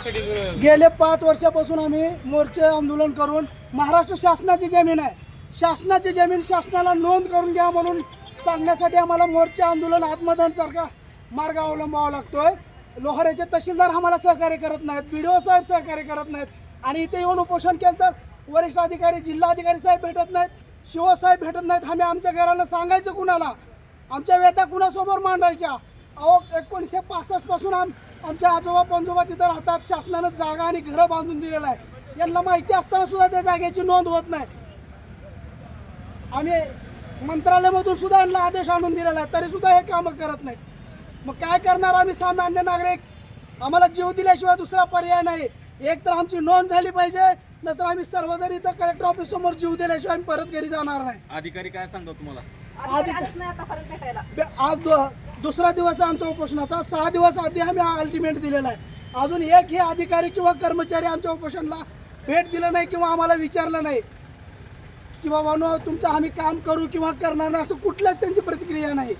गेले 5 वर्षापासून आम्ही मोर्चे आंदोलन करून महाराष्ट्र शासनाची जमीन आहे, शासनाची जमीन शासनाला नोंद करून घ्या म्हणून सांगण्यासाठी आम्हाला मोर्चे आंदोलन आत्मदहनसारखा मार्ग अवलंबावा लागतोय. लोहारेचे तहसीलदार आम्हाला सहकार्य करत नाहीत, BDO साहेब सहकार्य करत नाहीत आणि इथे येऊन उपोषण केलं तर वरिष्ठ अधिकारी जिल्हाधिकारी साहेब भेटत नाहीत, शिवसाहेब भेटत नाहीत. आम्ही आमच्या घराला सांगायचं कुणाला, आमच्या व्यथा कुणासमोर मांडायच्या? अहो 1965 पासून आमच्या आजोबा पंजोबा तिथं राहतात, शासनानं जागा आणि घरं बांधून दिलेलं आहे. यांना माहिती असताना सुद्धा त्या जागेची नोंद होत नाही. आम्ही मंत्रालयामधून सुद्धा यांना आदेश आणून दिलेला आहे, तरी सुद्धा हे कामं करत नाहीत. मग काय करणार आम्ही सामान्य नागरिक? आम्हाला जीव दिल्याशिवाय दुसरा पर्याय नाही. एक तर आमची नोंद झाली पाहिजे, नंतर आम्ही सर्वजण इथं कलेक्टर ऑफिस समोर जीव दिल्याशिवाय आम्ही परत घरी जाणार नाही. अधिकारी काय सांगतो तुम्हाला? आज दुसरा दिवस आहे आमच्या उपोषणाचा. 6 दिवस आधी आम्ही अल्टिमेट दिलेला आहे. अजून एक हे अधिकारी किंवा कर्मचारी आमच्या उपोषणाला भेट दिलं नाही किंवा आम्हाला विचारलं नाही की बाबा तुमचं आम्ही काम करू किंवा करणार नाही, असं कुठल्याच त्यांची प्रतिक्रिया नाही.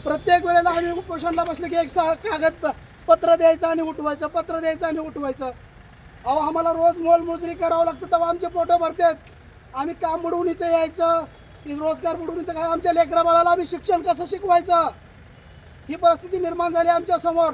प्रत्येक वेळेला आम्ही उपोषणाला बसले की एक कागद पत्र द्यायचं आणि उठवायचं, पत्र द्यायचं आणि उठवायचं. अहो आम्हाला रोज मोलमजुरी करावं लागतं तेव्हा आमचे पोटं भरतात. आम्ही काम बुडवून इथे यायचं, रोजगार बुडवून इथं काय आमच्या लेकरा बाळाला आम्ही शिक्षण कसं शिकवायचं? ही परिस्थिती निर्माण झाली आमच्या समोर.